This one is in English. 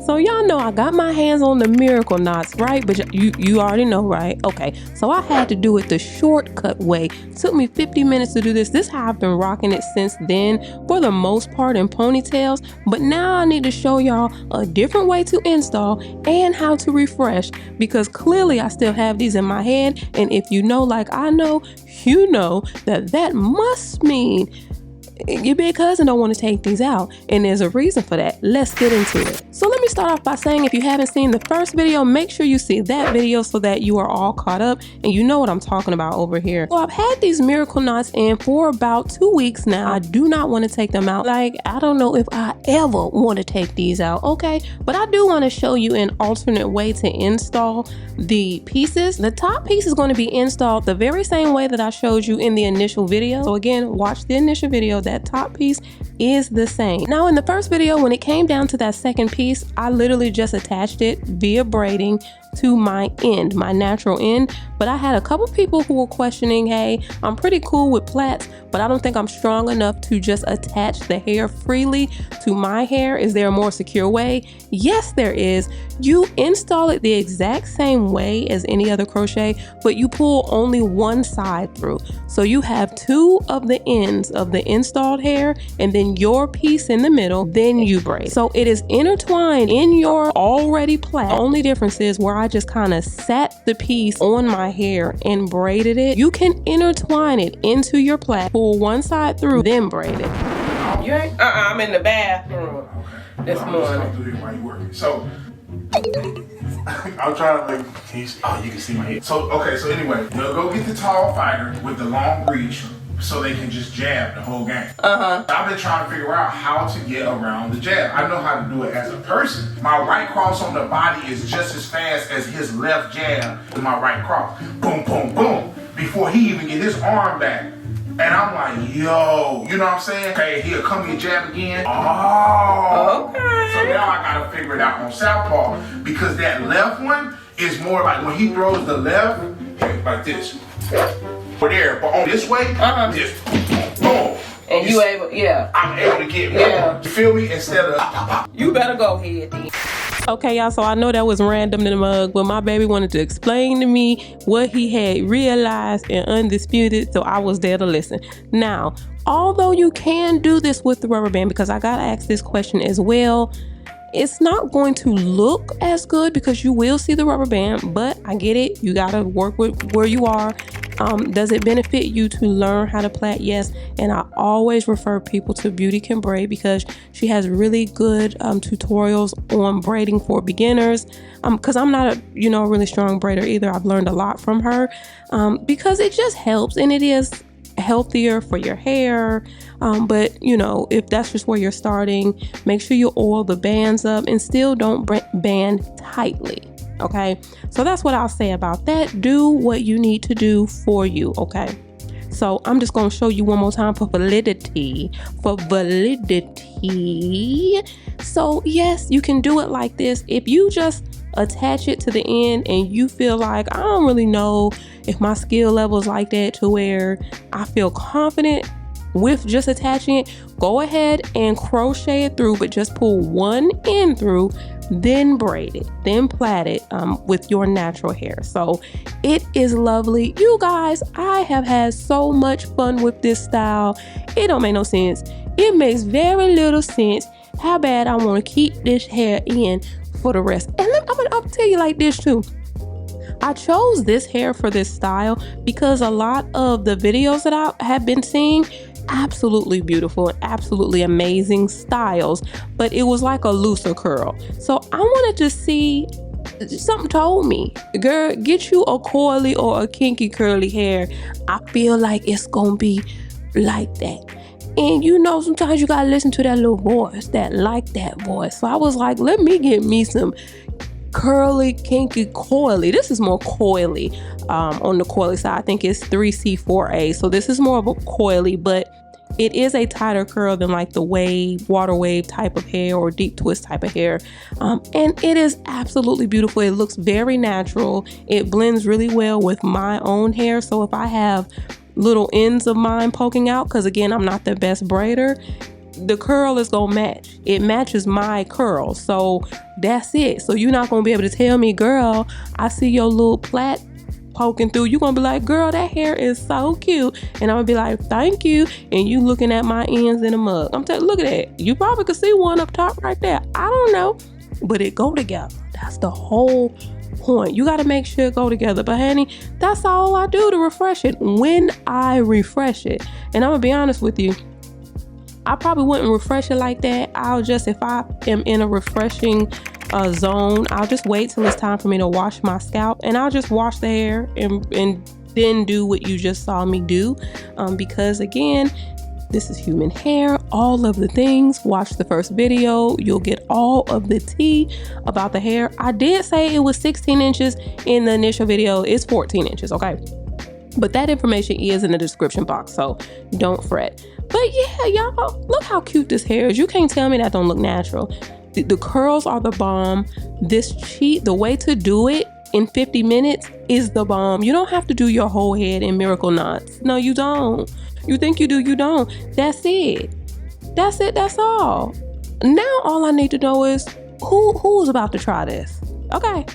So y'all know I got my hands on the miracle knots, right? But you already know, right? Okay, so I had to do it the shortcut way. It took me 50 minutes to do this. This is how I've been rocking it since then, for the most part in ponytails. But now I need to show y'all a different way to install and how to refresh, because clearly I still have these in my head. And if you know like I know, you know that must mean your big cousin don't want to take these out, and there's a reason for that. Let's get into it. So let me start off by saying, if you haven't seen the first video, make sure you see that video so that you are all caught up and you know what I'm talking about over here. So I've had these miracle knots in for about 2 weeks now. I do not want to take them out. Like, I don't know if I ever want to take these out, okay? But I do want to show you an alternate way to install the pieces. The top piece is going to be installed the very same way that I showed you in the initial video. So again, watch the initial video. That top piece is the same. Now in the first video, when it came down to that second piece, I literally just attached it via braiding to my end, my natural end. But I had a couple people who were questioning, hey, I'm pretty cool with plaits, but I don't think I'm strong enough to just attach the hair freely to my hair. Is there a more secure way? Yes, there is. You install it the exact same way as any other crochet, but you pull only one side through. So you have two of the ends of the installed hair and then your piece in the middle, then you braid. So it is intertwined in your already plait. The only difference is where I just kind of sat the piece on my hair and braided it. You can intertwine it into your plait, pull one side through, then braid it. You ain't? I'm in the bathroom this morning. So I'm trying to like, can you see? Oh, you can see my head. So okay, so anyway, they'll go get the tall fighter with the long reach so they can just jab the whole game. I've been trying to figure out how to get around the jab. I know how to do it as a person. My right cross on the body is just as fast as his left jab with my right cross. Boom, boom, boom. Before he even get his arm back. And I'm like, yo, you know what I'm saying? Okay, he'll come and jab again. Oh, okay. So now I gotta figure it out on southpaw, because that left one is more like when he throws the left, like this. Over there, but on this way, just boom. And you able, yeah. I'm able to get more. You feel me? Instead of you better go ahead then. Okay, y'all, so I know that was random in the mug, but my baby wanted to explain to me what he had realized and undisputed, so I was there to listen. Now, although you can do this with the rubber band, because I got to ask this question as well, it's not going to look as good because you will see the rubber band, but I get it. You got to work with where you are. Does it benefit you to learn how to plait? Yes. And I always refer people to Beauty Can Braid, because she has really good tutorials on braiding for beginners. Because I'm not a really strong braider either. I've learned a lot from her because it just helps, and it is healthier for your hair. But if that's just where you're starting, make sure you oil the bands up and still don't band tightly. Okay, so that's what I'll say about that. Do what you need to do for you. Okay, so I'm just going to show you one more time for validity. So yes, you can do it like this. If you just attach it to the end and you feel like, I don't really know if my skill level is like that to where I feel confident with just attaching it, go ahead and crochet it through, but just pull one end through, then braid it, then plait it with your natural hair. So it is lovely. You guys, I have had so much fun with this style. It don't make no sense. It makes very little sense how bad I want to keep this hair in for the rest. And I'll tell you like this too. I chose this hair for this style because a lot of the videos that I have been seeing, absolutely beautiful and absolutely amazing styles, but it was like a looser curl. So I wanted to see, something told me, girl, get you a coily or a kinky curly hair. I feel like it's gonna be like that. And sometimes you gotta listen to that little voice, that voice. So I was like, let me get me some curly, kinky, coily. This is more coily on the coily side. I think it's 3C4A. So this is more of a coily, but it is a tighter curl than like the wave, water wave type of hair or deep twist type of hair. And it is absolutely beautiful. It looks very natural. It blends really well with my own hair. So if I have little ends of mine poking out, because again, I'm not the best braider, the curl is gonna match. It matches my curl. So That's it. So you're not gonna be able to tell me, girl, I see your little plait poking through. You're gonna be like, girl, that hair is so cute. And I'm gonna be like, thank you. And you looking at my ends in a mug. I'm telling, look at that. You probably could see one up top right there. I don't know, but it go together. That's the whole point. You got to make sure it go together. But honey, that's all I do to refresh it when I refresh it. And I'm gonna be honest with you, I probably wouldn't refresh it like that. I'll just, if I am in a refreshing zone, I'll just wait till it's time for me to wash my scalp, and I'll just wash the hair and then do what you just saw me do, because again, this is human hair. All of the things, watch the first video, you'll get all of the tea about the hair. I did say it was 16 inches in the initial video. It's 14 inches, okay? But that information is in the description box, so don't fret. But yeah, y'all, look how cute this hair is. You can't tell me that don't look natural. The curls are the bomb. The way to do it in 50 minutes is the bomb. You don't have to do your whole head in miracle knots. No, you don't. You think you do, you don't. That's it. That's it, that's all. Now all I need to know is who's about to try this. Okay.